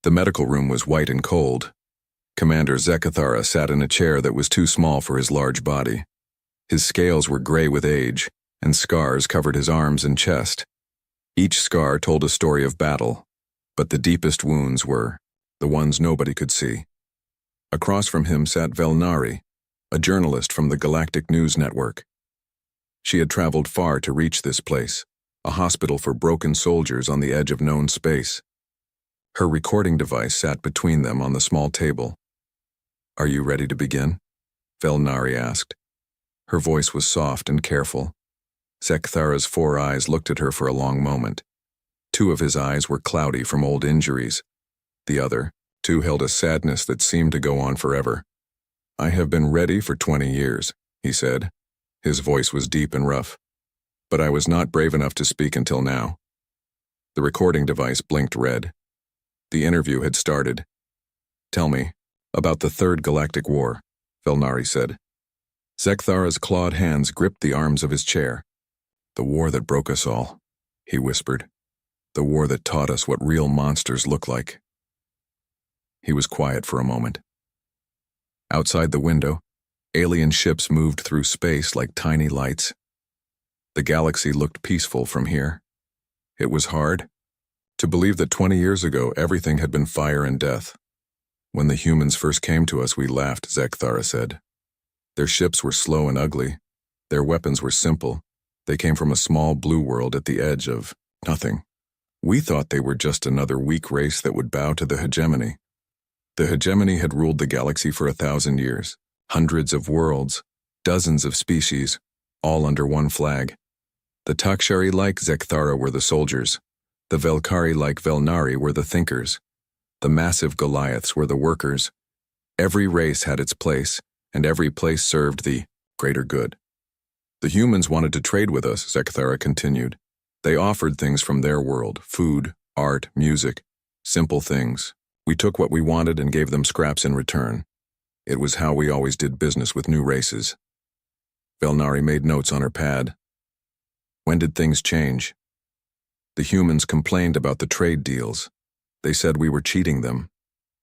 The medical room was white and cold. Commander Zekathara sat in a chair that was too small for his large body. His scales were gray with age, and scars covered his arms and chest. Each scar told a story of battle, but the deepest wounds were the ones nobody could see. Across from him sat Velnari, a journalist from the Galactic News Network. She had traveled far to reach this place, a hospital for broken soldiers on the edge of known space. Her recording device sat between them on the small table. "Are you ready to begin?" Velnari asked. Her voice was soft and careful. Zekathara's 4 eyes looked at her for a long moment. 2 of his eyes were cloudy from old injuries. The other 2 held a sadness that seemed to go on forever. "I have been ready for 20 years, he said. His voice was deep and rough. "But I was not brave enough to speak until now." The recording device blinked red. The interview had started. "Tell me about the Third Galactic War," Velnari said. Zekathara's clawed hands gripped the arms of his chair. "The war that broke us all," he whispered. "The war that taught us what real monsters look like." He was quiet for a moment. Outside the window, alien ships moved through space like tiny lights. The galaxy looked peaceful from here. It was hard to believe that 20 years ago everything had been fire and death. "When the humans first came to us, we laughed," Zekathara said. "Their ships were slow and ugly. Their weapons were simple. They came from a small blue world at the edge of nothing. We thought they were just another weak race that would bow to the hegemony. The hegemony had ruled the galaxy for 1,000 years. Hundreds of worlds, dozens of species, all under one flag. The Takshari like Zekathara were the soldiers. The Velkari like Velnari were the thinkers. The massive Goliaths were the workers. Every race had its place, and every place served the greater good. The humans wanted to trade with us," Zekathara continued. "They offered things from their world, food, art, music, simple things. We took what we wanted and gave them scraps in return. It was how we always did business with new races." Velnari made notes on her pad. "When did things change?" "The humans complained about the trade deals. They said we were cheating them.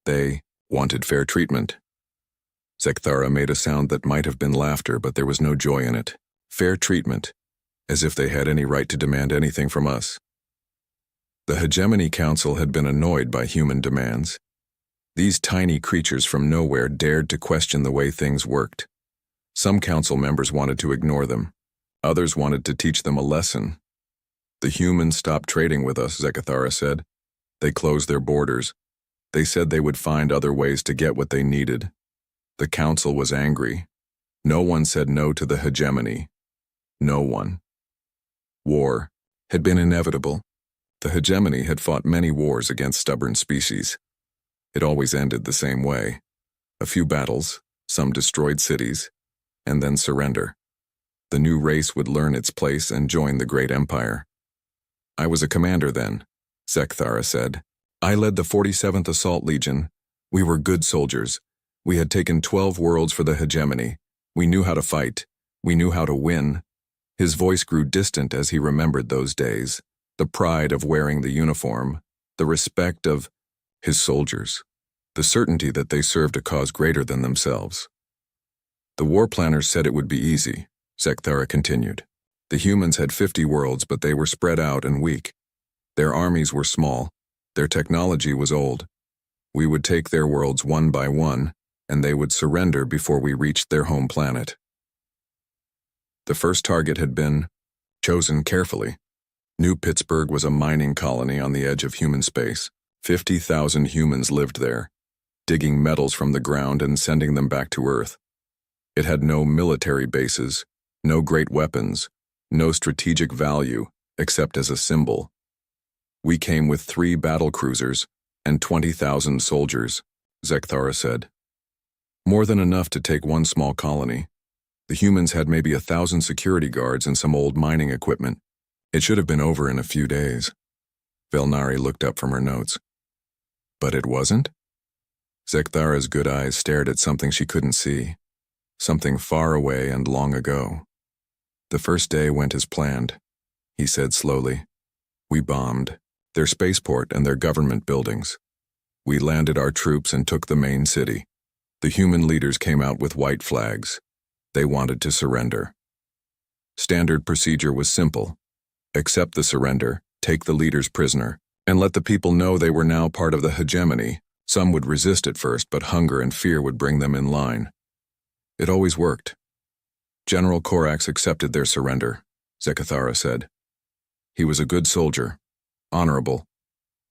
They wanted fair treatment." Zekathara made a sound that might have been laughter, but there was no joy in it. Fair treatment, as if they had any right to demand anything from us. The Hegemony Council had been annoyed by human demands. These tiny creatures from nowhere dared to question the way things worked. Some council members wanted to ignore them. Others wanted to teach them a lesson. "The humans stopped trading with us," Zekathara said. "They closed their borders. They said they would find other ways to get what they needed. The council was angry. No one said no to the hegemony. No one. War had been inevitable. The hegemony had fought many wars against stubborn species. It always ended the same way. A few battles, some destroyed cities, and then surrender. The new race would learn its place and join the great empire." "I was a commander then," Zekathara said. "I led the 47th Assault Legion. We were good soldiers. We had taken 12 worlds for the hegemony. We knew how to fight. We knew how to win." His voice grew distant as he remembered those days, the pride of wearing the uniform, the respect of his soldiers, the certainty that they served a cause greater than themselves. "The war planners said it would be easy," Zekathara continued. "The humans had 50 worlds, but they were spread out and weak. Their armies were small. Their technology was old. We would take their worlds one by one, and they would surrender before we reached their home planet. The first target had been chosen carefully. New Pittsburgh was a mining colony on the edge of human space. 50,000 humans lived there, digging metals from the ground and sending them back to Earth. It had no military bases, no great weapons, no strategic value, except as a symbol. We came with 3 battle cruisers and 20,000 soldiers, Zekathara said. More than enough to take one small colony. The humans had maybe 1,000 security guards and some old mining equipment. It should have been over in a few days. Velnari looked up from her notes. But it wasn't? Zekathara's good eyes stared at something she couldn't see, something far away and long ago. The first day went as planned, he said slowly. We bombed their spaceport and their government buildings. We landed our troops and took the main city. The human leaders came out with white flags. They wanted to surrender. Standard procedure was simple. Accept the surrender, take the leaders prisoner, and let the people know they were now part of the hegemony. Some would resist at first, but hunger and fear would bring them in line. It always worked. General Corax accepted their surrender, Zekathara said. He was a good soldier, honorable.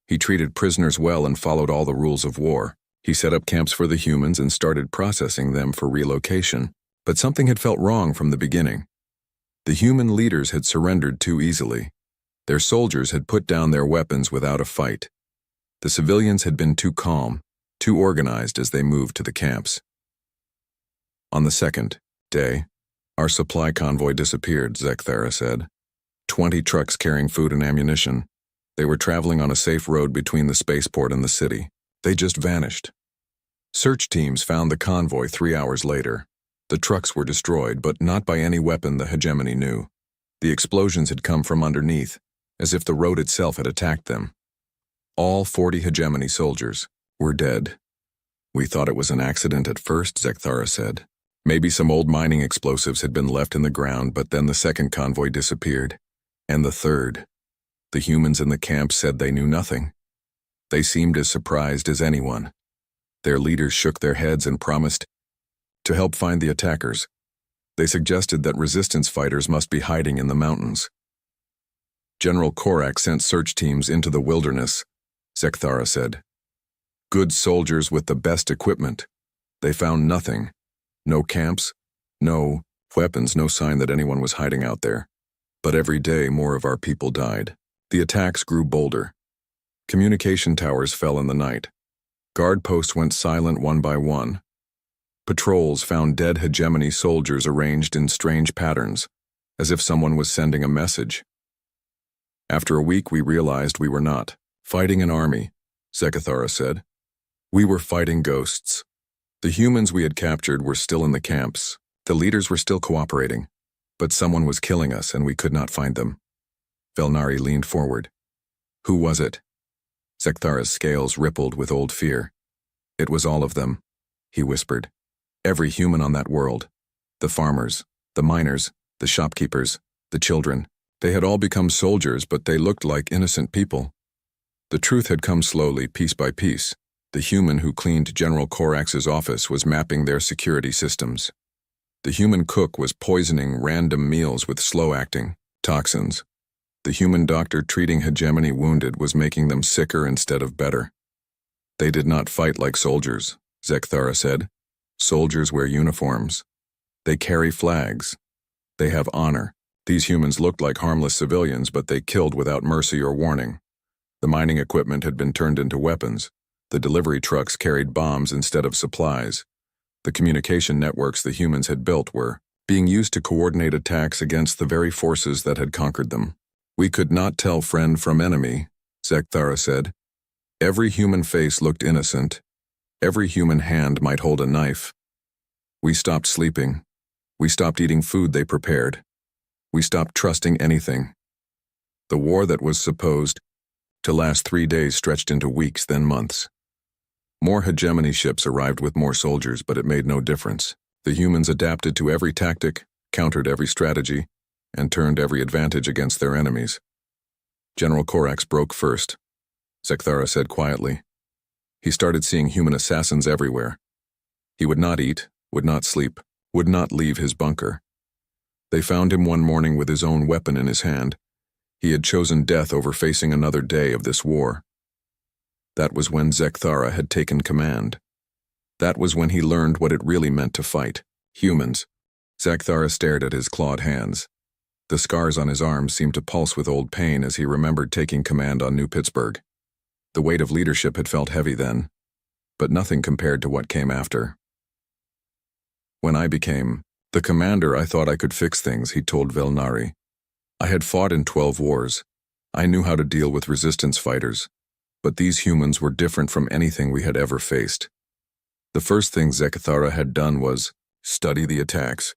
He treated prisoners well and followed all the rules of war. He set up camps for the humans and started processing them for relocation. But something had felt wrong from the beginning. The human leaders had surrendered too easily. Their soldiers had put down their weapons without a fight. The civilians had been too calm, too organized as they moved to the camps. On the second day, our supply convoy disappeared, Zekathara said. 20 trucks carrying food and ammunition. They were traveling on a safe road between the spaceport and the city. They just vanished. Search teams found the convoy 3 hours later. The trucks were destroyed, but not by any weapon the hegemony knew. The explosions had come from underneath, as if the road itself had attacked them. All 40 hegemony soldiers were dead. We thought it was an accident at first, Zekathara said. Maybe some old mining explosives had been left in the ground, but then the second convoy disappeared. And the third. The humans in the camp said they knew nothing. They seemed as surprised as anyone. Their leaders shook their heads and promised to help find the attackers. They suggested that resistance fighters must be hiding in the mountains. General Corax sent search teams into the wilderness, Zekathara said. Good soldiers with the best equipment. They found nothing. No camps, no weapons, no sign that anyone was hiding out there. But every day more of our people died. The attacks grew bolder. Communication towers fell in the night. Guard posts went silent one by one. Patrols found dead hegemony soldiers arranged in strange patterns, as if someone was sending a message. After a week, we realized we were not fighting an army, Zekathara said. We were fighting ghosts. The humans we had captured were still in the camps. The leaders were still cooperating, but someone was killing us and we could not find them. Velnari leaned forward. Who was it? Zekathara's scales rippled with old fear. It was all of them, he whispered. Every human on that world. The farmers, the miners, the shopkeepers, the children. They had all become soldiers, but they looked like innocent people. The truth had come slowly, piece by piece. The human who cleaned General Corax's office was mapping their security systems. The human cook was poisoning random meals with slow-acting toxins. The human doctor treating hegemony wounded was making them sicker instead of better. They did not fight like soldiers, Zekathara said. Soldiers wear uniforms. They carry flags. They have honor. These humans looked like harmless civilians, but they killed without mercy or warning. The mining equipment had been turned into weapons. The delivery trucks carried bombs instead of supplies. The communication networks the humans had built were being used to coordinate attacks against the very forces that had conquered them. We could not tell friend from enemy, Zekathara said. Every human face looked innocent. Every human hand might hold a knife. We stopped sleeping. We stopped eating food they prepared. We stopped trusting anything. The war that was supposed to last 3 days stretched into weeks, then months. More hegemony ships arrived with more soldiers, but it made no difference. The humans adapted to every tactic, countered every strategy, and turned every advantage against their enemies. General Corax broke first, Zekathara said quietly. He started seeing human assassins everywhere. He would not eat, would not sleep, would not leave his bunker. They found him one morning with his own weapon in his hand. He had chosen death over facing another day of this war. That was when Zekathara had taken command. That was when he learned what it really meant to fight. Humans. Zekathara stared at his clawed hands. The scars on his arms seemed to pulse with old pain as he remembered taking command on New Pittsburgh. The weight of leadership had felt heavy then, but nothing compared to what came after. When I became the commander, I thought I could fix things, he told Velnari. I had fought in 12 wars. I knew how to deal with resistance fighters, but these humans were different from anything we had ever faced. The first thing Zekathara had done was study the attacks.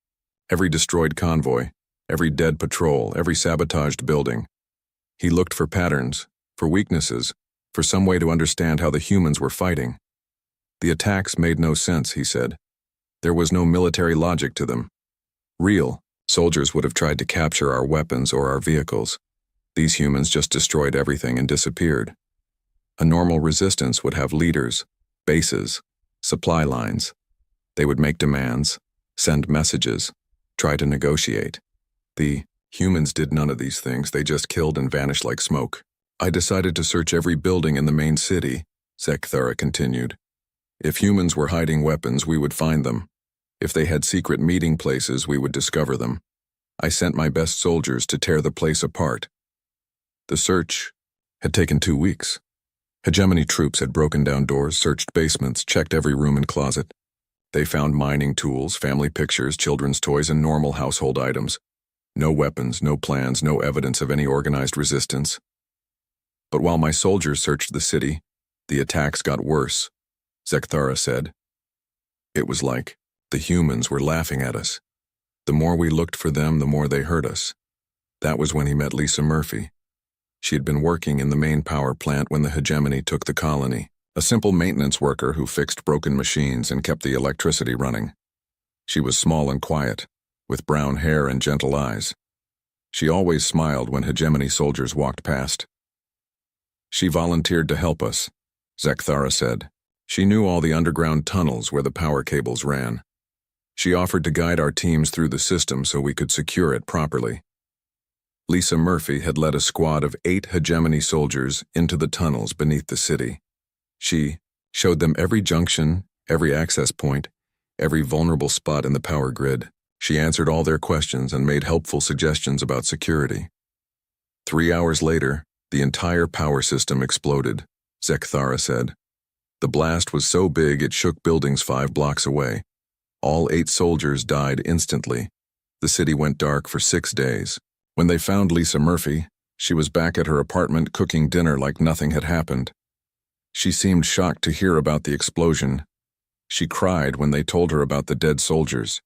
Every destroyed convoy, every dead patrol, every sabotaged building. He looked for patterns, for weaknesses, for some way to understand how the humans were fighting. The attacks made no sense, he said. There was no military logic to them. Real soldiers would have tried to capture our weapons or our vehicles. These humans just destroyed everything and disappeared. A normal resistance would have leaders, bases, supply lines. They would make demands, send messages, try to negotiate. The humans did none of these things. They just killed and vanished like smoke. I decided to search every building in the main city, Zekthara continued. If humans were hiding weapons, we would find them. If they had secret meeting places, we would discover them. I sent my best soldiers to tear the place apart. The search had taken 2 weeks. Hegemony troops had broken down doors, searched basements, checked every room and closet. They found mining tools, family pictures, children's toys, and normal household items. No weapons, no plans, no evidence of any organized resistance. But while my soldiers searched the city, the attacks got worse, Zekthara said. It was like the humans were laughing at us. The more we looked for them, the more they hurt us. That was when he met Lisa Murphy. She had been working in the main power plant when the Hegemony took the colony, a simple maintenance worker who fixed broken machines and kept the electricity running. She was small and quiet, with brown hair and gentle eyes. She always smiled when Hegemony soldiers walked past. She volunteered to help us, Zekthara said. She knew all the underground tunnels where the power cables ran. She offered to guide our teams through the system so we could secure it properly. Lisa Murphy had led a squad of 8 Hegemony soldiers into the tunnels beneath the city. She showed them every junction, every access point, every vulnerable spot in the power grid. She answered all their questions and made helpful suggestions about security. 3 hours later, the entire power system exploded, Zekthara said. The blast was so big it shook buildings 5 blocks away. All 8 soldiers died instantly. The city went dark for 6 days. When they found Lisa Murphy, she was back at her apartment cooking dinner like nothing had happened. She seemed shocked to hear about the explosion. She cried when they told her about the dead soldiers.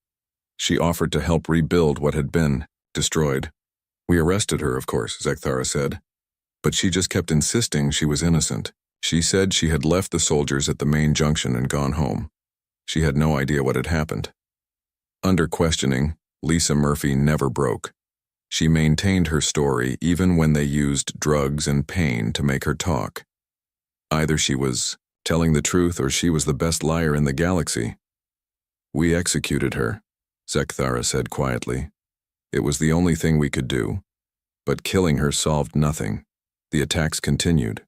She offered to help rebuild what had been destroyed. We arrested her, of course, Zekthara said. But she just kept insisting she was innocent. She said she had left the soldiers at the main junction and gone home. She had no idea what had happened. Under questioning, Lisa Murphy never broke. She maintained her story even when they used drugs and pain to make her talk. Either she was telling the truth or she was the best liar in the galaxy. We executed her, Zekthara said quietly. It was the only thing we could do. But killing her solved nothing. The attacks continued.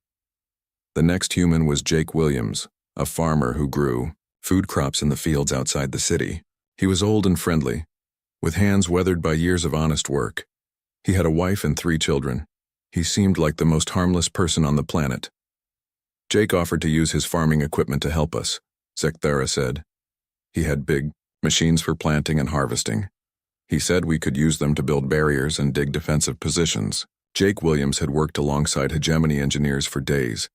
The next human was Jake Williams, a farmer who grew food crops in the fields outside the city. He was old and friendly, with hands weathered by years of honest work. He had a wife and 3 children. He seemed like the most harmless person on the planet. Jake offered to use his farming equipment to help us, Zekthara said. He had big machines for planting and harvesting. He said we could use them to build barriers and dig defensive positions. Jake Williams had worked alongside Hegemony engineers for days.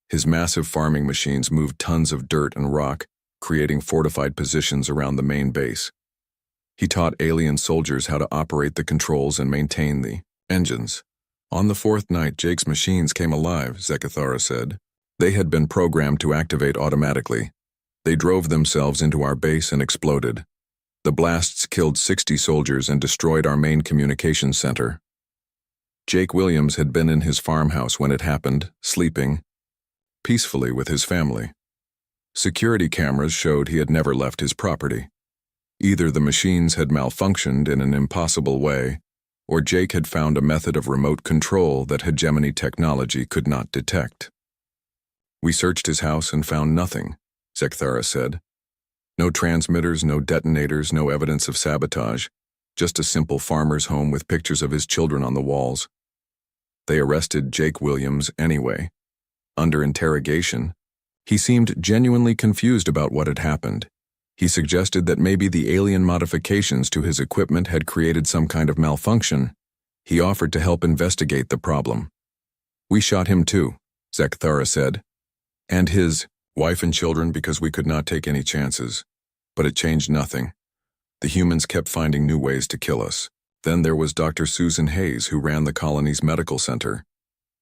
His massive farming machines moved tons of dirt and rock, creating fortified positions around the main base. He taught alien soldiers how to operate the controls and maintain the engines. On the 4th night, Jake's machines came alive, Zekthara said. They had been programmed to activate automatically. They drove themselves into our base and exploded. The blasts killed 60 soldiers and destroyed our main communications center. Jake Williams had been in his farmhouse when it happened, sleeping peacefully with his family. Security cameras showed he had never left his property. Either the machines had malfunctioned in an impossible way, or Jake had found a method of remote control that Hegemony technology could not detect. We searched his house and found nothing, Zekthara said. No transmitters, no detonators, no evidence of sabotage, just a simple farmer's home with pictures of his children on the walls. They arrested Jake Williams anyway. Under interrogation, he seemed genuinely confused about what had happened. He suggested that maybe the alien modifications to his equipment had created some kind of malfunction. He offered to help investigate the problem. We shot him too, Zekthara said, and his wife and children because we could not take any chances. But it changed nothing. The humans kept finding new ways to kill us. Then there was Dr. Susan Hayes, who ran the colony's medical center.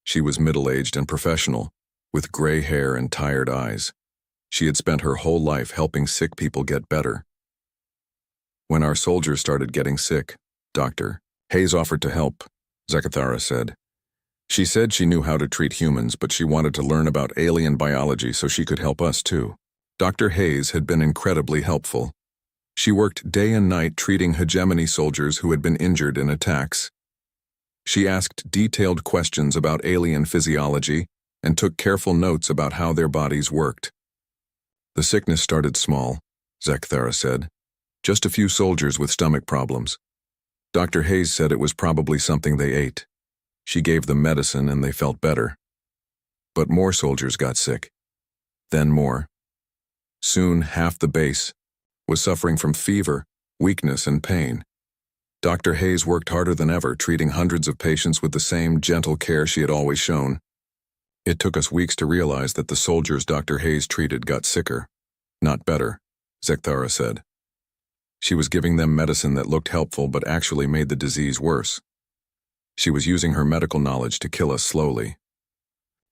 She was middle-aged and professional, with gray hair and tired eyes. She had spent her whole life helping sick people get better. When our soldiers started getting sick, Dr. Hayes offered to help, Zekathara said. She said she knew how to treat humans, but she wanted to learn about alien biology so she could help us too. Dr. Hayes had been incredibly helpful. She worked day and night treating hegemony soldiers who had been injured in attacks. She asked detailed questions about alien physiology and took careful notes about how their bodies worked. The sickness started small, Zekathara said. Just a few soldiers with stomach problems. Dr. Hayes said it was probably something they ate. She gave them medicine and they felt better. But more soldiers got sick. Then more. Soon half the base was suffering from fever, weakness, and pain. Dr. Hayes worked harder than ever, treating hundreds of patients with the same gentle care she had always shown. It took us weeks to realize that the soldiers Dr. Hayes treated got sicker, not better, Zekathara said. She was giving them medicine that looked helpful but actually made the disease worse. She was using her medical knowledge to kill us slowly.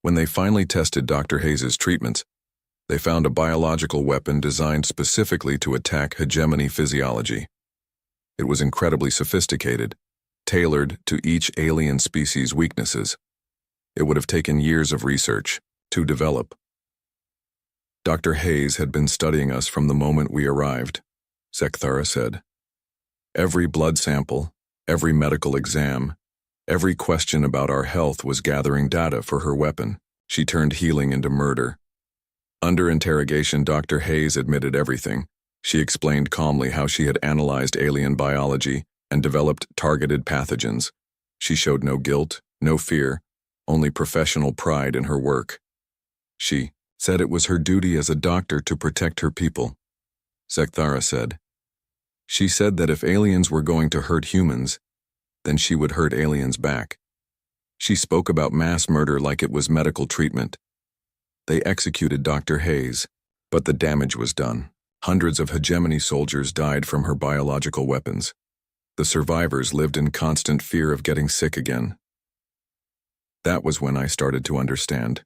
When they finally tested Dr. Hayes' treatments, they found a biological weapon designed specifically to attack hegemony physiology. It was incredibly sophisticated, tailored to each alien species' weaknesses. It would have taken years of research to develop. Dr. Hayes had been studying us from the moment we arrived, Zekathara said. Every blood sample, every medical exam, every question about our health was gathering data for her weapon. She turned healing into murder. Under interrogation, Dr. Hayes admitted everything. She explained calmly how she had analyzed alien biology and developed targeted pathogens. She showed no guilt, no fear, only professional pride in her work. She said it was her duty as a doctor to protect her people, Zekathara said. She said that if aliens were going to hurt humans, then she would hurt aliens back. She spoke about mass murder like it was medical treatment. They executed Dr. Hayes, but the damage was done. Hundreds of hegemony soldiers died from her biological weapons. The survivors lived in constant fear of getting sick again. That was when I started to understand,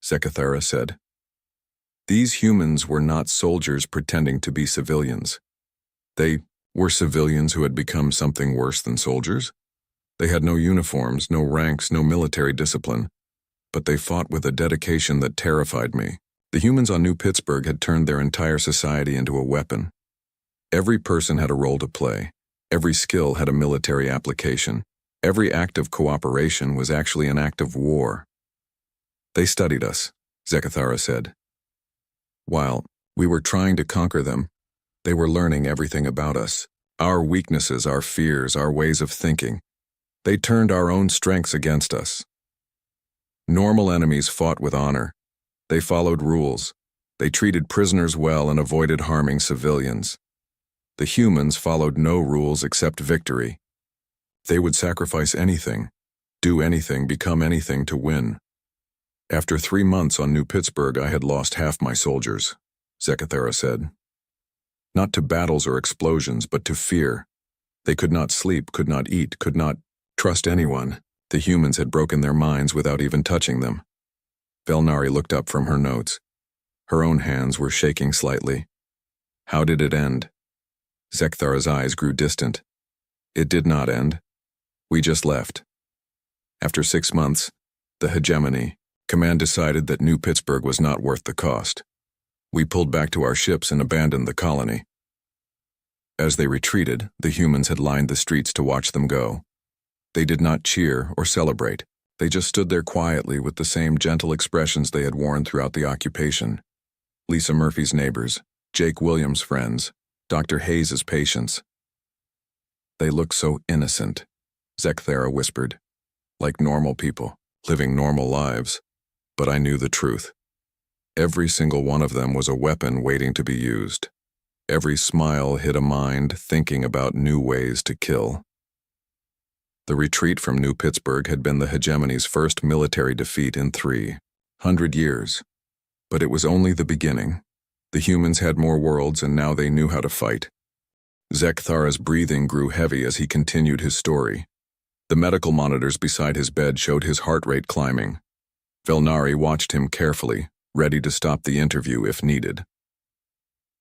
Zekathara said. These humans were not soldiers pretending to be civilians. They were civilians who had become something worse than soldiers. They had no uniforms, no ranks, no military discipline, but they fought with a dedication that terrified me. The humans on New Pittsburgh had turned their entire society into a weapon. Every person had a role to play. Every skill had a military application. Every act of cooperation was actually an act of war. They studied us, Zekathara said. While we were trying to conquer them, they were learning everything about us, our weaknesses, our fears, our ways of thinking. They turned our own strengths against us. Normal enemies fought with honor. They followed rules. They treated prisoners well and avoided harming civilians. The humans followed no rules except victory. They would sacrifice anything, do anything, become anything to win. After 3 months on New Pittsburgh, I had lost half my soldiers, Zekathara said. Not to battles or explosions, but to fear. They could not sleep, could not eat, could not trust anyone. The humans had broken their minds without even touching them. Velnari looked up from her notes. Her own hands were shaking slightly. How did it end? Zekathara's eyes grew distant. It did not end. We just left. After 6 months, the hegemony command decided that New Pittsburgh was not worth the cost. We pulled back to our ships and abandoned the colony. As they retreated, the humans had lined the streets to watch them go. They did not cheer or celebrate. They just stood there quietly with the same gentle expressions they had worn throughout the occupation. Lisa Murphy's neighbors, Jake Williams' friends, Dr. Hayes' patients. They looked so innocent, Zekathara whispered, like normal people, living normal lives. But I knew the truth. Every single one of them was a weapon waiting to be used. Every smile hid a mind thinking about new ways to kill. The retreat from New Pittsburgh had been the hegemony's first military defeat in 300 years. But it was only the beginning. The humans had more worlds and now they knew how to fight. Zekathara's breathing grew heavy as he continued his story. The medical monitors beside his bed showed his heart rate climbing. Velnari watched him carefully, ready to stop the interview if needed.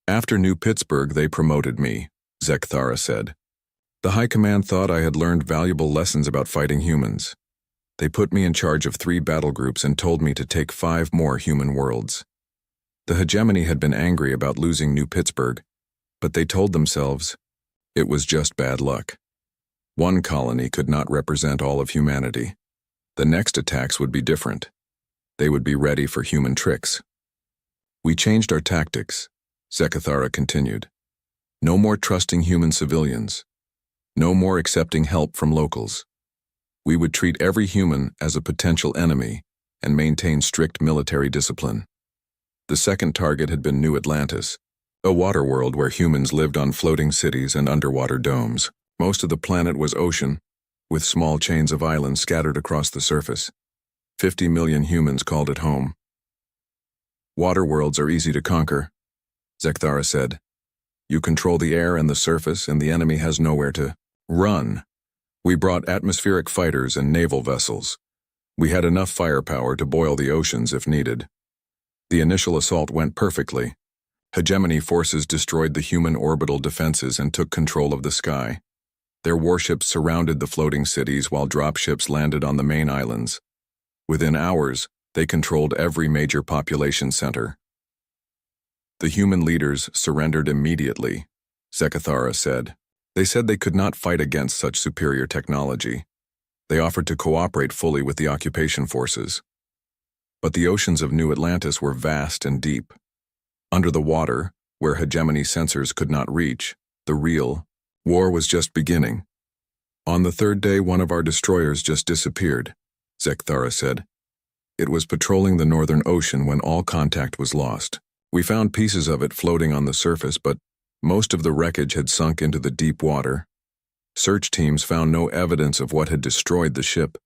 After New Pittsburgh, they promoted me, Zekthara said. The High Command thought I had learned valuable lessons about fighting humans. They put me in charge of 3 battle groups and told me to take 5 more human worlds. The hegemony had been angry about losing New Pittsburgh, but they told themselves it was just bad luck. One colony could not represent all of humanity. The next attacks would be different. They would be ready for human tricks. We changed our tactics, Zekthara continued. No more trusting human civilians. No more accepting help from locals. We would treat every human as a potential enemy and maintain strict military discipline. The second target had been New Atlantis, a water world where humans lived on floating cities and underwater domes. Most of the planet was ocean, with small chains of islands scattered across the surface. 50 million humans called it home. Water worlds are easy to conquer, Zekthara said. You control the air and the surface, and the enemy has nowhere to run. We brought atmospheric fighters and naval vessels. We had enough firepower to boil the oceans if needed. The initial assault went perfectly. Hegemony forces destroyed the human orbital defenses and took control of the sky. Their warships surrounded the floating cities while dropships landed on the main islands. Within hours, they controlled every major population center. The human leaders surrendered immediately, Zekthara said. They said they could not fight against such superior technology. They offered to cooperate fully with the occupation forces. But the oceans of New Atlantis were vast and deep. Under the water, where hegemony sensors could not reach, the real war was just beginning. On the 3rd day, one of our destroyers just disappeared, Zekthara said. It was patrolling the Northern Ocean when all contact was lost. We found pieces of it floating on the surface, but most of the wreckage had sunk into the deep water. Search teams found no evidence of what had destroyed the ship.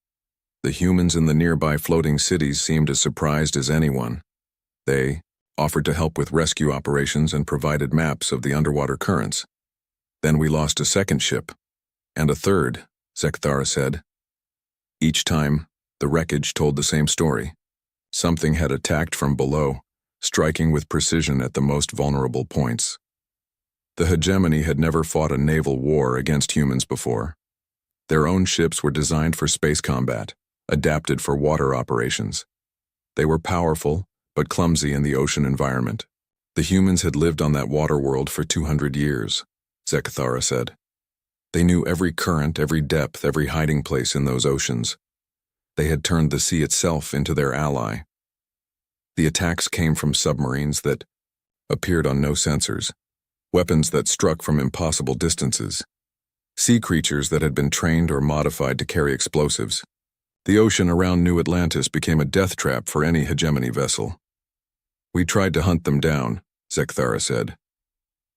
The humans in the nearby floating cities seemed as surprised as anyone. They offered to help with rescue operations and provided maps of the underwater currents. Then we lost a second ship, and a third, Zekthara said. Each time, the wreckage told the same story. Something had attacked from below, striking with precision at the most vulnerable points. The hegemony had never fought a naval war against humans before. Their own ships were designed for space combat, adapted for water operations. They were powerful, but clumsy in the ocean environment. The humans had lived on that water world for 200 years, Zekthara said. They knew every current, every depth, every hiding place in those oceans. They had turned the sea itself into their ally. The attacks came from submarines that appeared on no sensors, weapons that struck from impossible distances, sea creatures that had been trained or modified to carry explosives. The ocean around New Atlantis became a death trap for any hegemony vessel. We tried to hunt them down, Zekthara said.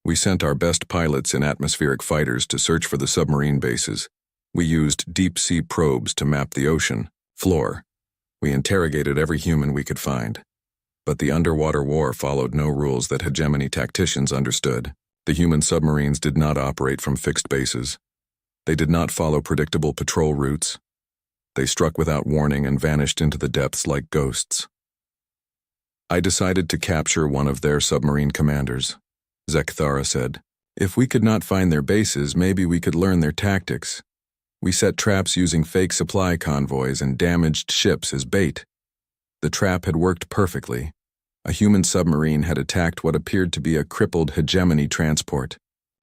We sent our best pilots in atmospheric fighters to search for the submarine bases. We used deep-sea probes to map the ocean floor. We interrogated every human we could find. But the underwater war followed no rules that hegemony tacticians understood. The human submarines did not operate from fixed bases. They did not follow predictable patrol routes. They struck without warning and vanished into the depths like ghosts. I decided to capture one of their submarine commanders, Zekthara said. If we could not find their bases, maybe we could learn their tactics. We set traps using fake supply convoys and damaged ships as bait. The trap had worked perfectly. A human submarine had attacked what appeared to be a crippled hegemony transport.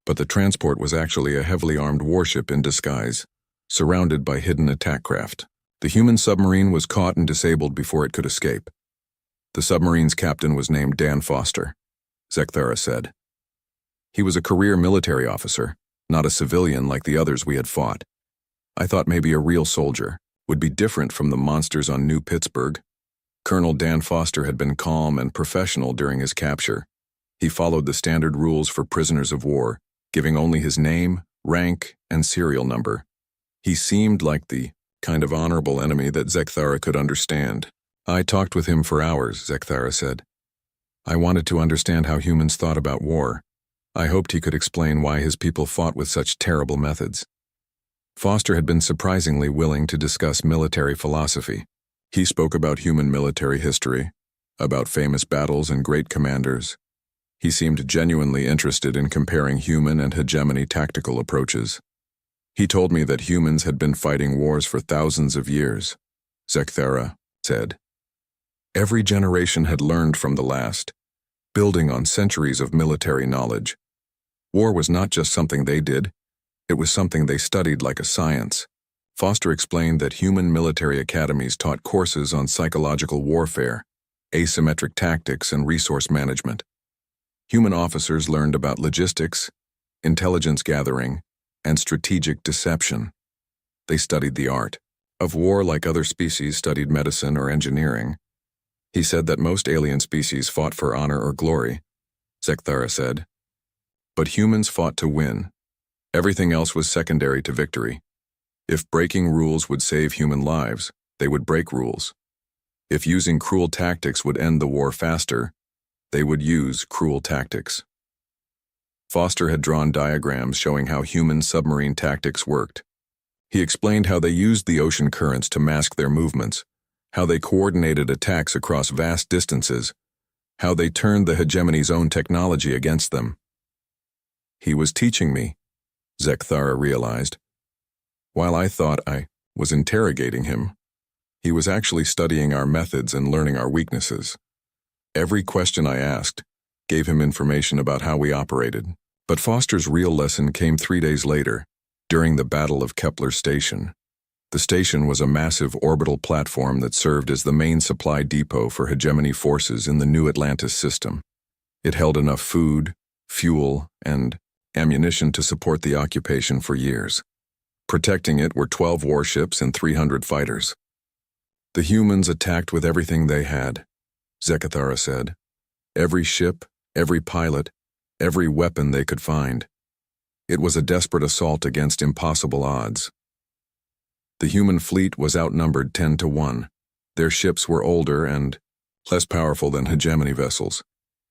But the transport was actually a heavily armed warship in disguise, surrounded by hidden attack craft. The human submarine was caught and disabled before it could escape. The submarine's captain was named Dan Foster, Zekthara said. He was a career military officer, not a civilian like the others we had fought. I thought maybe a real soldier would be different from the monsters on New Pittsburgh. Colonel Dan Foster had been calm and professional during his capture. He followed the standard rules for prisoners of war, giving only his name, rank, and serial number. He seemed like the kind of honorable enemy that Zekthara could understand. I talked with him for hours, Zekthara said. I wanted to understand how humans thought about war. I hoped he could explain why his people fought with such terrible methods. Foster had been surprisingly willing to discuss military philosophy. He spoke about human military history, about famous battles and great commanders. He seemed genuinely interested in comparing human and hegemony tactical approaches. He told me that humans had been fighting wars for thousands of years, Zekthara said. Every generation had learned from the last, building on centuries of military knowledge. War was not just something they did, it was something they studied like a science. Foster explained that human military academies taught courses on psychological warfare, asymmetric tactics, and resource management. Human officers learned about logistics, intelligence gathering, and strategic deception. They studied the art of war like other species studied medicine or engineering. He said that most alien species fought for honor or glory, Zekthara said. But humans fought to win. Everything else was secondary to victory. If breaking rules would save human lives, they would break rules. If using cruel tactics would end the war faster, they would use cruel tactics. Foster had drawn diagrams showing how human submarine tactics worked. He explained how they used the ocean currents to mask their movements, how they coordinated attacks across vast distances, how they turned the hegemony's own technology against them. He was teaching me, Zekthara realized. While I thought I was interrogating him, he was actually studying our methods and learning our weaknesses. Every question I asked gave him information about how we operated. But Foster's real lesson came 3 days later, during the Battle of Kepler Station. The station was a massive orbital platform that served as the main supply depot for hegemony forces in the New Atlantis system. It held enough food, fuel, and ammunition to support the occupation for years. Protecting it were 12 warships and 300 fighters. The humans attacked with everything they had, Zekthara said. Every ship, every pilot, every weapon they could find. It was a desperate assault against impossible odds. The human fleet was outnumbered 10-1. Their ships were older and less powerful than hegemony vessels.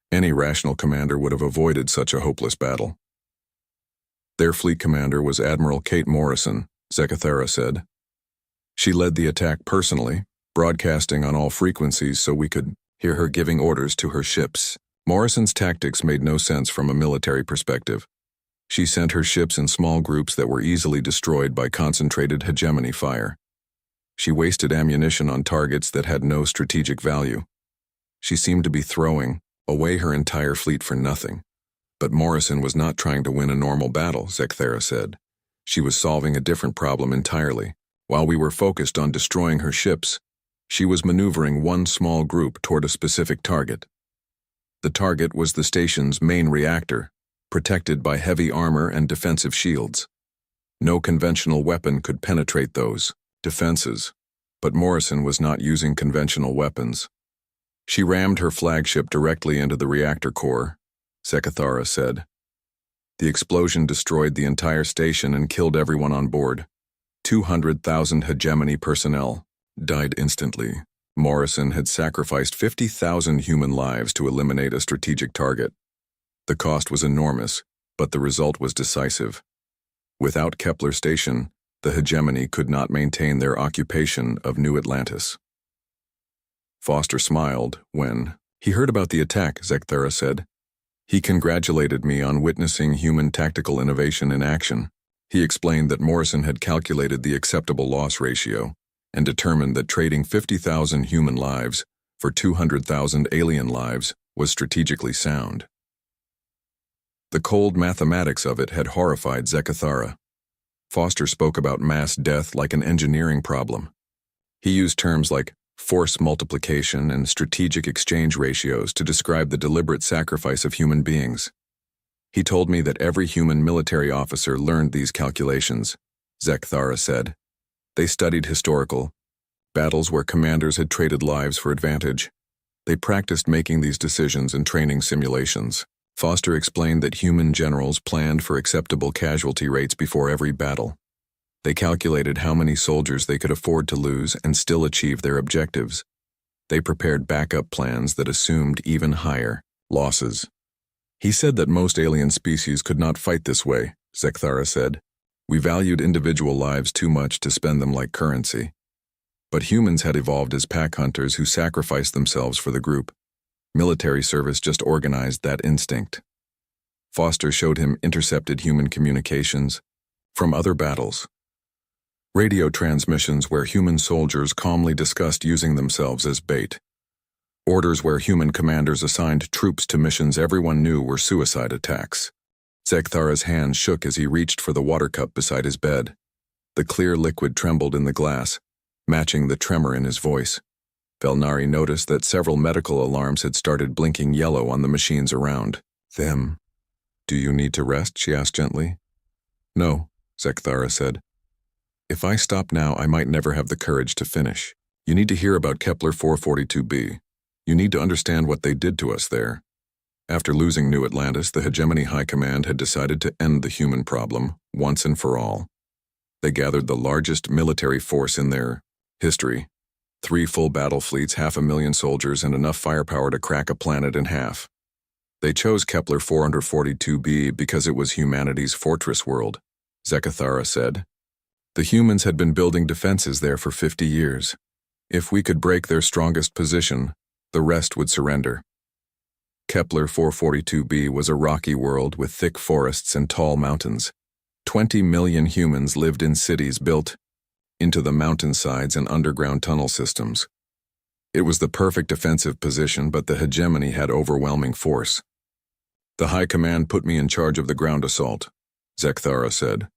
Any rational commander would have avoided such a hopeless battle. Their fleet commander was Admiral Kate Morrison, Zekthara said. She led the attack personally, broadcasting on all frequencies so we could hear her giving orders to her ships. Morrison's tactics made no sense from a military perspective. She sent her ships in small groups that were easily destroyed by concentrated hegemony fire. She wasted ammunition on targets that had no strategic value. She seemed to be throwing away her entire fleet for nothing. But Morrison was not trying to win a normal battle, Zekthara said. She was solving a different problem entirely. While we were focused on destroying her ships, she was maneuvering one small group toward a specific target. The target was the station's main reactor, protected by heavy armor and defensive shields. No conventional weapon could penetrate those defenses, but Morrison was not using conventional weapons. She rammed her flagship directly into the reactor core, Zekthara said. The explosion destroyed the entire station and killed everyone on board. 200,000 hegemony personnel died instantly. Morrison had sacrificed 50,000 human lives to eliminate a strategic target. The cost was enormous, but the result was decisive. Without Kepler Station, the hegemony could not maintain their occupation of New Atlantis. Foster smiled when he heard about the attack, Zekthara said. He congratulated me on witnessing human tactical innovation in action. He explained that Morrison had calculated the acceptable loss ratio and determined that trading 50,000 human lives for 200,000 alien lives was strategically sound. The cold mathematics of it had horrified Zekthara. Foster spoke about mass death like an engineering problem. He used terms like force multiplication and strategic exchange ratios to describe the deliberate sacrifice of human beings. He told me that every human military officer learned these calculations, Zekthara said. They studied historical battles where commanders had traded lives for advantage. They practiced making these decisions in training simulations. Foster explained that human generals planned for acceptable casualty rates before every battle. They calculated how many soldiers they could afford to lose and still achieve their objectives. They prepared backup plans that assumed even higher losses. He said that most alien species could not fight this way, Zekthara said. We valued individual lives too much to spend them like currency. But humans had evolved as pack hunters who sacrificed themselves for the group. Military service just organized that instinct. Foster showed him intercepted human communications from other battles. Radio transmissions where human soldiers calmly discussed using themselves as bait. Orders where human commanders assigned troops to missions everyone knew were suicide attacks. Zekthara's hand shook as he reached for the water cup beside his bed. The clear liquid trembled in the glass, matching the tremor in his voice. Velnari noticed that several medical alarms had started blinking yellow on the machines around them. "Do you need to rest?" she asked gently. "No," Zekthara said. "If I stop now, I might never have the courage to finish. You need to hear about Kepler 442b. You need to understand what they did to us there." After losing New Atlantis, the Hegemony High Command had decided to end the human problem, once and for all. They gathered the largest military force in their history. 3 full battle fleets, 500,000 soldiers, and enough firepower to crack a planet in half. They chose Kepler 442b because it was humanity's fortress world, Zekthara said. The humans had been building defenses there for 50 years. If we could break their strongest position, the rest would surrender. Kepler 442b was a rocky world with thick forests and tall mountains. 20 million humans lived in cities built into the mountainsides and underground tunnel systems. It was the perfect defensive position, but the hegemony had overwhelming force. "The High Command put me in charge of the ground assault," Zekthara said.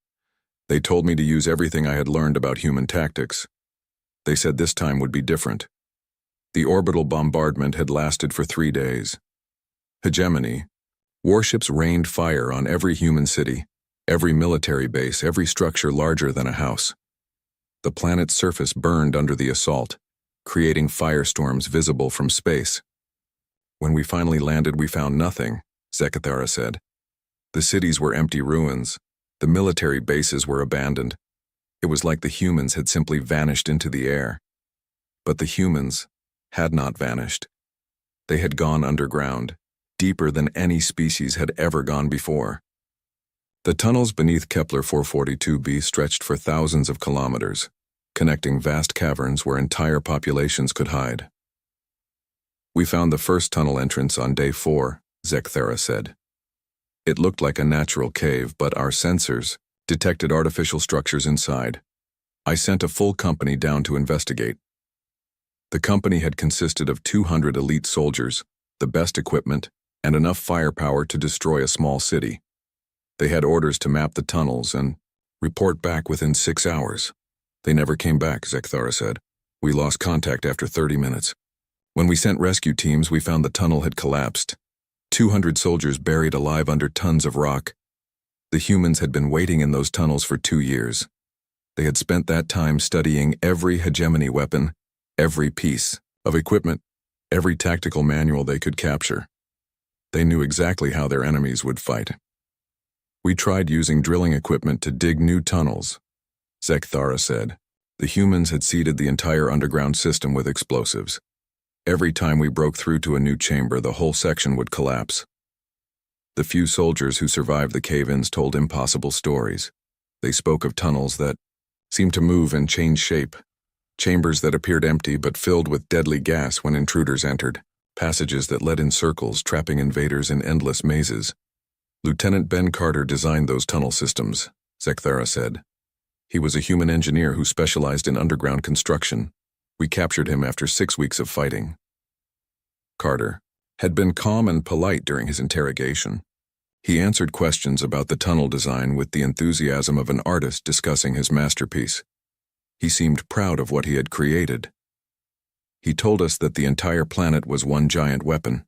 "They told me to use everything I had learned about human tactics. They said this time would be different." The orbital bombardment had lasted for 3 days. Hegemony. Warships rained fire on every human city, every military base, every structure larger than a house. The planet's surface burned under the assault, creating firestorms visible from space. "When we finally landed, we found nothing," Zekthara said. "The cities were empty ruins. The military bases were abandoned. It was like the humans had simply vanished into the air. But the humans had not vanished. They had gone underground, deeper than any species had ever gone before. The tunnels beneath Kepler 442b stretched for thousands of kilometers, connecting vast caverns where entire populations could hide. "We found the first tunnel entrance on day 4, Zekthara said. It looked like a natural cave, but our sensors detected artificial structures inside. I sent a full company down to investigate. The company had consisted of 200 elite soldiers, the best equipment, and enough firepower to destroy a small city. They had orders to map the tunnels and report back within 6 hours. They never came back," Zekthara said. "We lost contact after 30 minutes. When we sent rescue teams, we found the tunnel had collapsed. 200 soldiers buried alive under tons of rock. The humans had been waiting in those tunnels for 2 years. They had spent that time studying every hegemony weapon, every piece of equipment, every tactical manual they could capture. They knew exactly how their enemies would fight. We tried using drilling equipment to dig new tunnels," Zekthara said. "The humans had seeded the entire underground system with explosives. Every time we broke through to a new chamber, the whole section would collapse." The few soldiers who survived the cave-ins told impossible stories. They spoke of tunnels that seemed to move and change shape, chambers that appeared empty but filled with deadly gas when intruders entered, passages that led in circles, trapping invaders in endless mazes. "Lieutenant Ben Carter designed those tunnel systems," Zekthara said. "He was a human engineer who specialized in underground construction. We captured him after 6 weeks of fighting." Carter had been calm and polite during his interrogation. He answered questions about the tunnel design with the enthusiasm of an artist discussing his masterpiece. He seemed proud of what he had created. "He told us that the entire planet was one giant weapon,"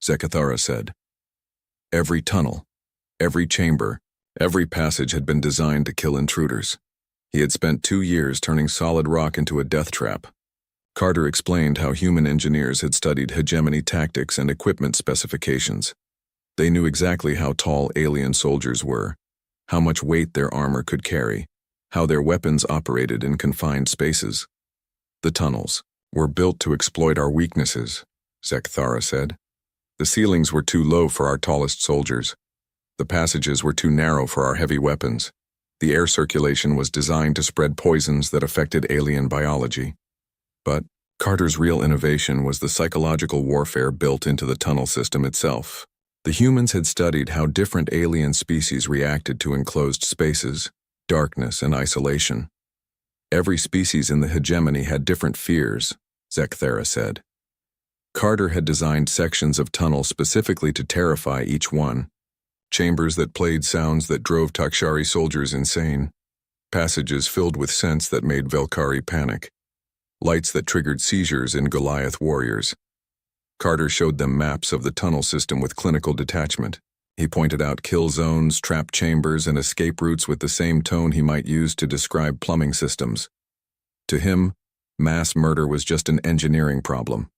Zekthara said. "Every tunnel, every chamber, every passage had been designed to kill intruders. He had spent 2 years turning solid rock into a death trap." Carter explained how human engineers had studied hegemony tactics and equipment specifications. They knew exactly how tall alien soldiers were, how much weight their armor could carry, how their weapons operated in confined spaces. "The tunnels were built to exploit our weaknesses," Zekthara said. "The ceilings were too low for our tallest soldiers. The passages were too narrow for our heavy weapons. The air circulation was designed to spread poisons that affected alien biology. But Carter's real innovation was the psychological warfare built into the tunnel system itself. The humans had studied how different alien species reacted to enclosed spaces, darkness, and isolation. Every species in the hegemony had different fears, Zekthera said. Carter had designed sections of tunnels specifically to terrify each one. Chambers that played sounds that drove Takshari soldiers insane. Passages filled with scents that made Velkari panic. Lights that triggered seizures in Goliath warriors. Carter showed them maps of the tunnel system with clinical detachment. He pointed out kill zones, trap chambers, and escape routes with the same tone he might use to describe plumbing systems. To him, mass murder was just an engineering problem.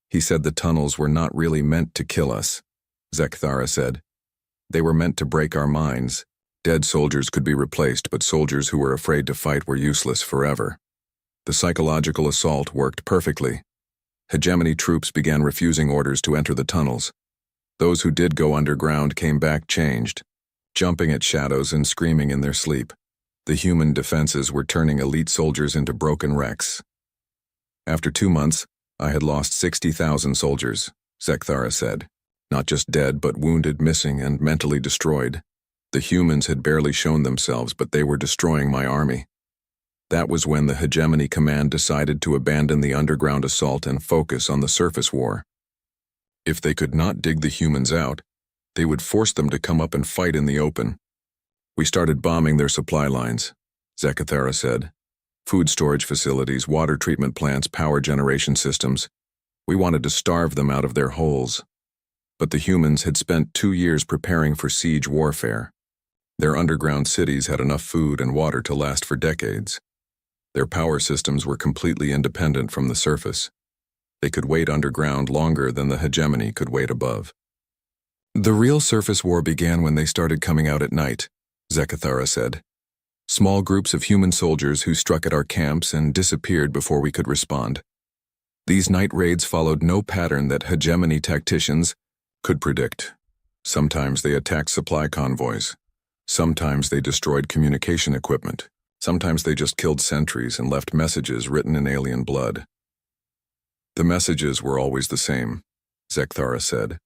He said the tunnels were not really meant to kill us, Zekthara said. They were meant to break our minds. Dead soldiers could be replaced, but soldiers who were afraid to fight were useless forever. The psychological assault worked perfectly. Hegemony troops began refusing orders to enter the tunnels. Those who did go underground came back changed, jumping at shadows and screaming in their sleep. The human defenses were turning elite soldiers into broken wrecks. After 2 months, I had lost 60,000 soldiers, Zekthara said. Not just dead, but wounded, missing, and mentally destroyed. The humans had barely shown themselves, but they were destroying my army. That was when the Hegemony Command decided to abandon the underground assault and focus on the surface war. If they could not dig the humans out, they would force them to come up and fight in the open. We started bombing their supply lines, Zekthara said. Food storage facilities, water treatment plants, power generation systems. We wanted to starve them out of their holes. But the humans had spent 2 years preparing for siege warfare. Their underground cities had enough food and water to last for decades. Their power systems were completely independent from the surface. They could wait underground longer than the hegemony could wait above. The real surface war began when they started coming out at night, Zekthara said. Small groups of human soldiers who struck at our camps and disappeared before we could respond. These night raids followed no pattern that hegemony tacticians could predict. Sometimes they attacked supply convoys. Sometimes they destroyed communication equipment. Sometimes they just killed sentries and left messages written in alien blood. The messages were always the same, Zekthara said.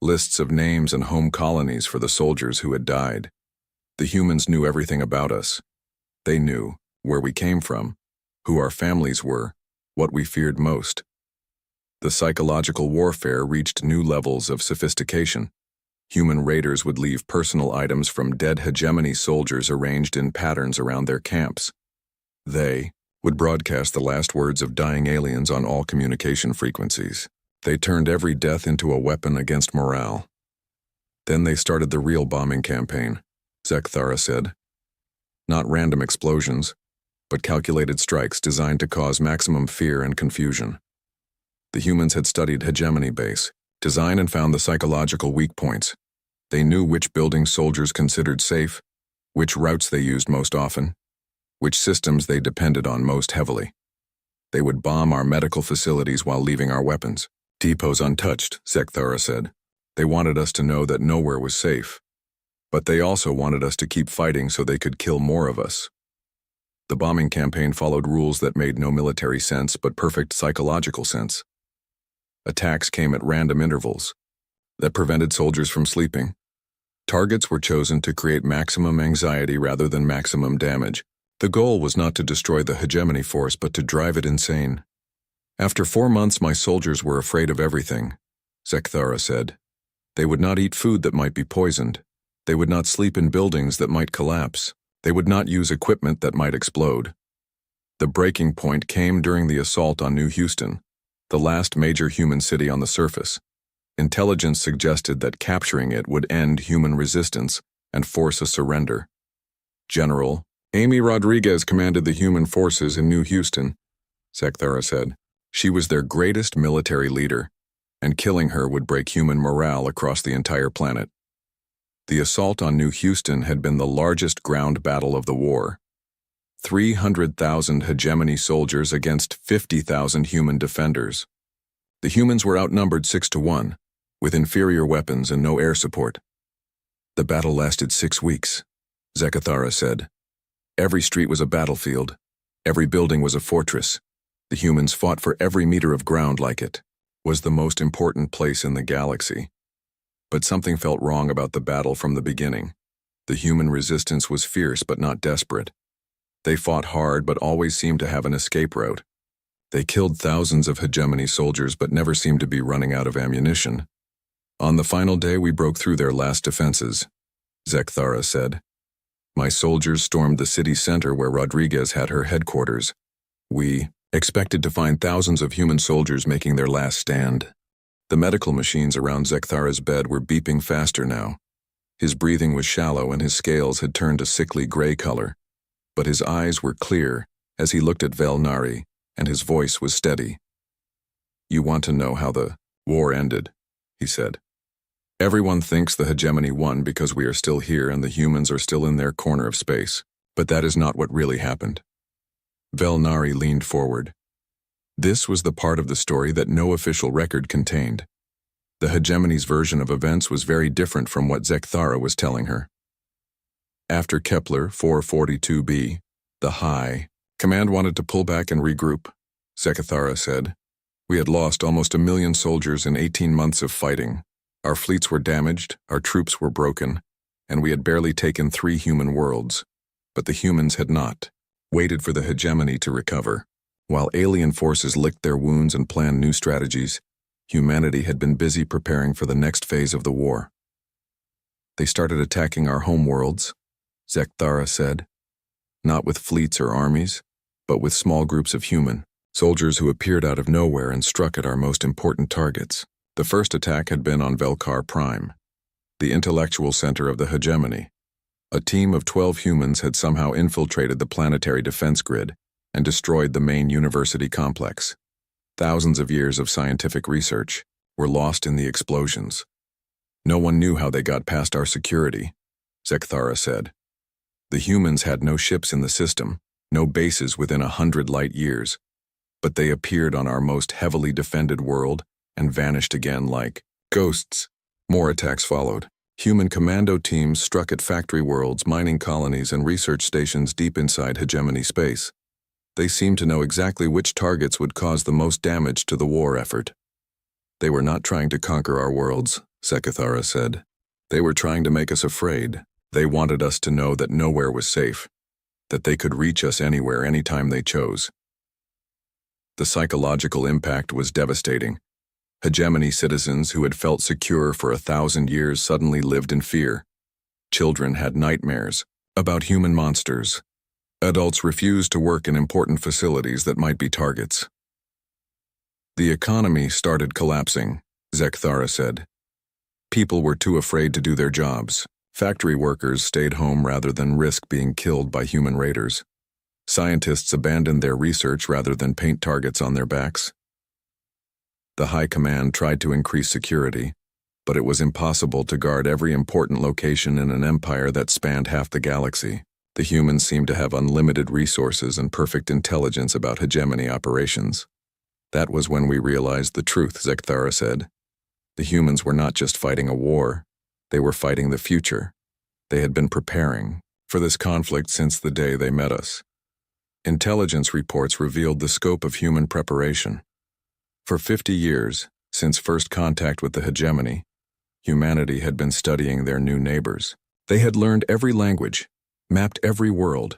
Lists of names and home colonies for the soldiers who had died. The humans knew everything about us. They knew where we came from, who our families were, what we feared most. The psychological warfare reached new levels of sophistication. Human raiders would leave personal items from dead hegemony soldiers arranged in patterns around their camps. They would broadcast the last words of dying aliens on all communication frequencies. They turned every death into a weapon against morale. Then they started the real bombing campaign, Zekthara said. Not random explosions, but calculated strikes designed to cause maximum fear and confusion. The humans had studied hegemony base, designed and found the psychological weak points. They knew which buildings soldiers considered safe, which routes they used most often, which systems they depended on most heavily. They would bomb our medical facilities while leaving our weapons. Depots untouched, Zekthara said. They wanted us to know that nowhere was safe. But they also wanted us to keep fighting so they could kill more of us. The bombing campaign followed rules that made no military sense but perfect psychological sense. Attacks came at random intervals that prevented soldiers from sleeping. Targets were chosen to create maximum anxiety rather than maximum damage. The goal was not to destroy the hegemony force but to drive it insane. After 4 months, my soldiers were afraid of everything, Zekthara said. They would not eat food that might be poisoned. They would not sleep in buildings that might collapse. They would not use equipment that might explode. The breaking point came during the assault on New Houston, the last major human city on the surface. Intelligence suggested that capturing it would end human resistance and force a surrender. General Amy Rodriguez commanded the human forces in New Houston, Zekthara said. She was their greatest military leader, and killing her would break human morale across the entire planet. The assault on New Houston had been the largest ground battle of the war. 300,000 hegemony soldiers against 50,000 human defenders. The humans were outnumbered 6-1, with inferior weapons and no air support. The battle lasted 6 weeks, Zekthara said. Every street was a battlefield. Every building was a fortress. The humans fought for every meter of ground like it was the most important place in the galaxy. But something felt wrong about the battle from the beginning. The human resistance was fierce but not desperate. They fought hard but always seemed to have an escape route. They killed thousands of hegemony soldiers but never seemed to be running out of ammunition. On the final day, we broke through their last defenses, Zekthara said. My soldiers stormed the city center where Rodriguez had her headquarters. We expected to find thousands of human soldiers making their last stand. The medical machines around Zekthara's bed were beeping faster now. His breathing was shallow and his scales had turned a sickly gray color. But his eyes were clear as he looked at Velnari, and his voice was steady. You want to know how the war ended, he said. Everyone thinks the hegemony won because we are still here and the humans are still in their corner of space, but that is not what really happened. Velnari leaned forward. This was the part of the story that no official record contained. The hegemony's version of events was very different from what Zekthara was telling her. After Kepler 442b, the High Command wanted to pull back and regroup, Zekthara said. We had lost almost 1 million soldiers in 18 months of fighting. Our fleets were damaged, our troops were broken, and we had barely taken 3 human worlds. But the humans had not waited for the hegemony to recover. While alien forces licked their wounds and planned new strategies, humanity had been busy preparing for the next phase of the war. They started attacking our homeworlds, Zekthara said. Not with fleets or armies, but with small groups of human soldiers who appeared out of nowhere and struck at our most important targets. The first attack had been on Velkar Prime, the intellectual center of the hegemony. A team of 12 humans had somehow infiltrated the planetary defense grid and destroyed the main university complex. Thousands of years of scientific research were lost in the explosions. No one knew how they got past our security, Zekthara said. The humans had no ships in the system, no bases within 100 light years, but they appeared on our most heavily defended world and vanished again like ghosts. More attacks followed. Human commando teams struck at factory worlds, mining colonies, and research stations deep inside hegemony space. They seemed to know exactly which targets would cause the most damage to the war effort. They were not trying to conquer our worlds, Zekthara said. They were trying to make us afraid. They wanted us to know that nowhere was safe, that they could reach us anywhere, anytime they chose. The psychological impact was devastating. Hegemony citizens who had felt secure for 1,000 years suddenly lived in fear. Children had nightmares about human monsters. Adults refused to work in important facilities that might be targets. The economy started collapsing, Zekthara said. People were too afraid to do their jobs. Factory workers stayed home rather than risk being killed by human raiders. Scientists abandoned their research rather than paint targets on their backs. The High Command tried to increase security, but it was impossible to guard every important location in an empire that spanned half the galaxy. The humans seemed to have unlimited resources and perfect intelligence about hegemony operations. That was when we realized the truth, Zekthara said. The humans were not just fighting a war, they were fighting the future. They had been preparing for this conflict since the day they met us. Intelligence reports revealed the scope of human preparation. For 50 years, since first contact with the hegemony, humanity had been studying their new neighbors. They had learned every language, mapped every world,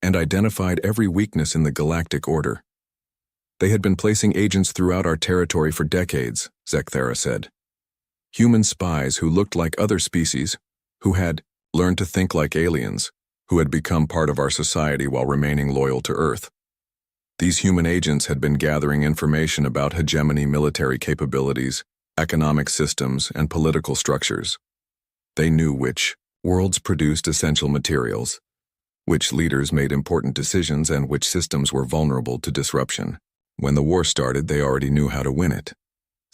and identified every weakness in the galactic order. They had been placing agents throughout our territory for decades, Zekthara said. Human spies who looked like other species, who had learned to think like aliens, who had become part of our society while remaining loyal to Earth. These human agents had been gathering information about hegemony military capabilities, economic systems, and political structures. They knew which worlds produced essential materials, which leaders made important decisions, and which systems were vulnerable to disruption. When the war started, they already knew how to win it,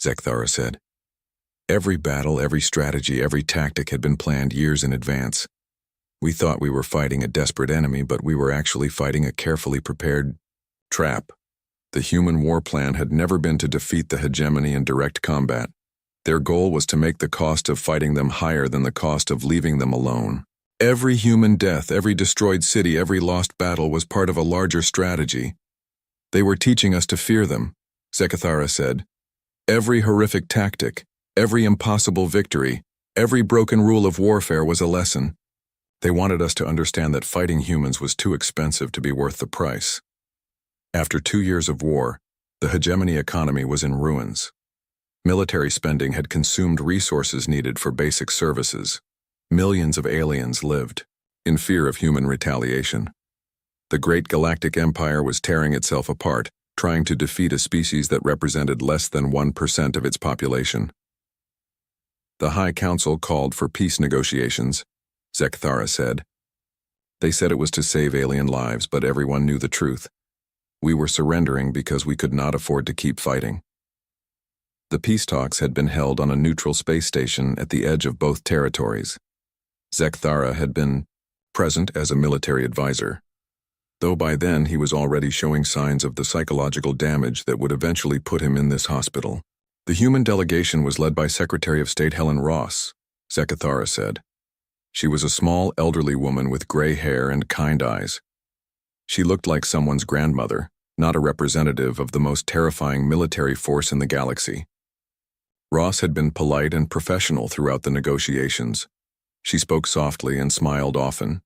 Zekthara said. Every battle, every strategy, every tactic had been planned years in advance. We thought we were fighting a desperate enemy, but we were actually fighting a carefully prepared trap. The human war plan had never been to defeat the hegemony in direct combat. Their goal was to make the cost of fighting them higher than the cost of leaving them alone. Every human death, every destroyed city, every lost battle was part of a larger strategy. They were teaching us to fear them, Zekathara said. Every horrific tactic, every impossible victory, every broken rule of warfare was a lesson. They wanted us to understand that fighting humans was too expensive to be worth the price. After 2 years of war, the hegemony economy was in ruins. Military spending had consumed resources needed for basic services. Millions of aliens lived in fear of human retaliation. The great galactic empire was tearing itself apart, trying to defeat a species that represented less than 1% of its population. The High Council called for peace negotiations, Zekathara said. They said it was to save alien lives, but everyone knew the truth. We were surrendering because we could not afford to keep fighting. The peace talks had been held on a neutral space station at the edge of both territories. Zekathara had been present as a military advisor, though by then he was already showing signs of the psychological damage that would eventually put him in this hospital. The human delegation was led by Secretary of State Helen Ross, Zekathara said. She was a small, elderly woman with gray hair and kind eyes. She looked like someone's grandmother, not a representative of the most terrifying military force in the galaxy. Ross had been polite and professional throughout the negotiations. She spoke softly and smiled often.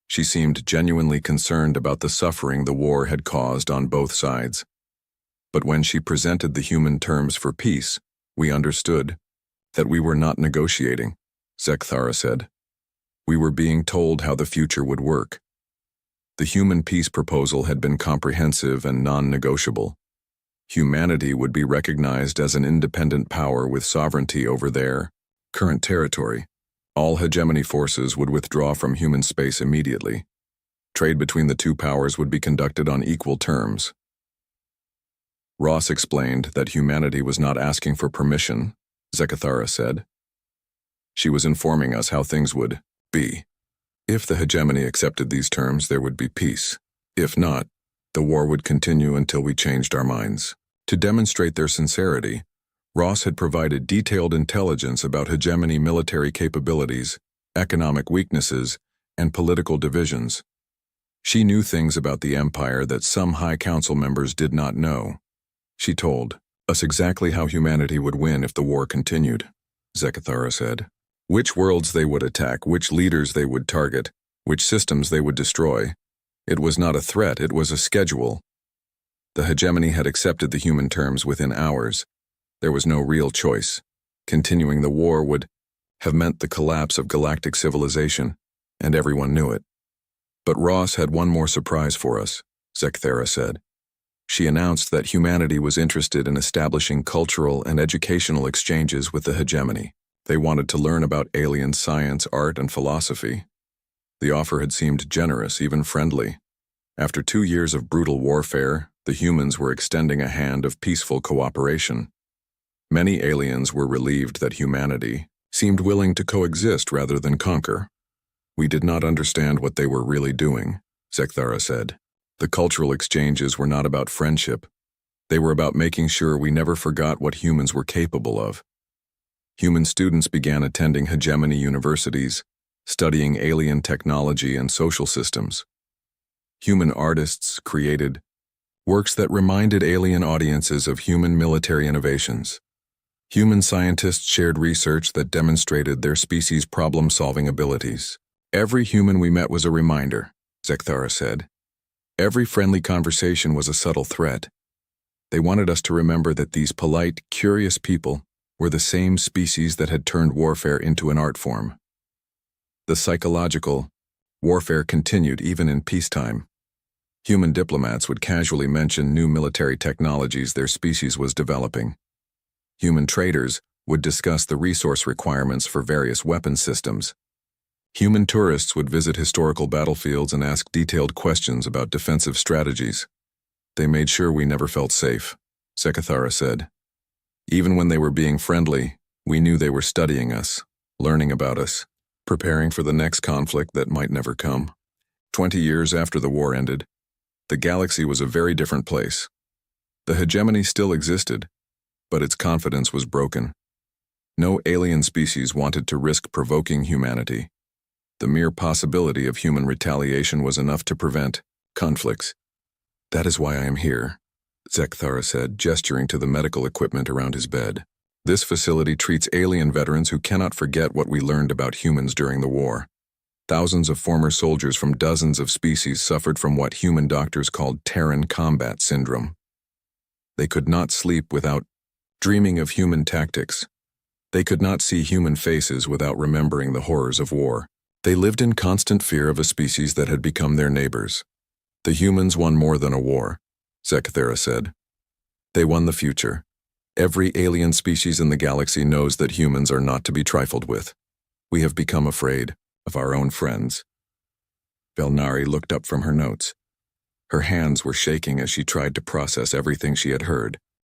She seemed genuinely concerned about the suffering the war had caused on both sides. But when she presented the human terms for peace, we understood that we were not negotiating, Zekathara said. We were being told how the future would work. The human peace proposal had been comprehensive and non-negotiable. Humanity would be recognized as an independent power with sovereignty over their current territory. All hegemony forces would withdraw from human space immediately. Trade between the two powers would be conducted on equal terms. Ross explained that humanity was not asking for permission, Zekathara said. She was informing us how things would be. If the hegemony accepted these terms, there would be peace. If not, the war would continue until we changed our minds. To demonstrate their sincerity, Ross had provided detailed intelligence about hegemony military capabilities, economic weaknesses, and political divisions. She knew things about the empire that some High Council members did not know. She told us exactly how humanity would win if the war continued, Zekathara said. Which worlds they would attack, which leaders they would target, which systems they would destroy. It was not a threat, it was a schedule. The hegemony had accepted the human terms within hours. There was no real choice. Continuing the war would have meant the collapse of galactic civilization, and everyone knew it. But Ross had one more surprise for us, Zekathara said. She announced that humanity was interested in establishing cultural and educational exchanges with the hegemony. They wanted to learn about alien science, art, and philosophy. The offer had seemed generous, even friendly. After 2 years of brutal warfare, the humans were extending a hand of peaceful cooperation. Many aliens were relieved that humanity seemed willing to coexist rather than conquer. We did not understand what they were really doing, Zekathara said. The cultural exchanges were not about friendship. They were about making sure we never forgot what humans were capable of. Human students began attending hegemony universities, studying alien technology and social systems. Human artists created works that reminded alien audiences of human military innovations. Human scientists shared research that demonstrated their species' problem-solving abilities. Every human we met was a reminder, Zekathara said. Every friendly conversation was a subtle threat. They wanted us to remember that these polite, curious people were the same species that had turned warfare into an art form. The psychological warfare continued even in peacetime. Human diplomats would casually mention new military technologies their species was developing. Human traders would discuss the resource requirements for various weapon systems. Human tourists would visit historical battlefields and ask detailed questions about defensive strategies. They made sure we never felt safe, Zekathara said. Even when they were being friendly, we knew they were studying us, learning about us, preparing for the next conflict that might never come. 20 years after the war ended, the galaxy was a very different place. The hegemony still existed, but its confidence was broken. No alien species wanted to risk provoking humanity. The mere possibility of human retaliation was enough to prevent conflicts. That is why I am here, Zekthara said, gesturing to the medical equipment around his bed. This facility treats alien veterans who cannot forget what we learned about humans during the war. Thousands of former soldiers from dozens of species suffered from what human doctors called Terran combat syndrome. They could not sleep without dreaming of human tactics. They could not see human faces without remembering the horrors of war. They lived in constant fear of a species that had become their neighbors. The humans won more than a war, Zekthara said. They won the future. Every alien species in the galaxy knows that humans are not to be trifled with. We have become afraid of our own friends. Belnari looked up from her notes. Her hands were shaking as she tried to process everything she had heard.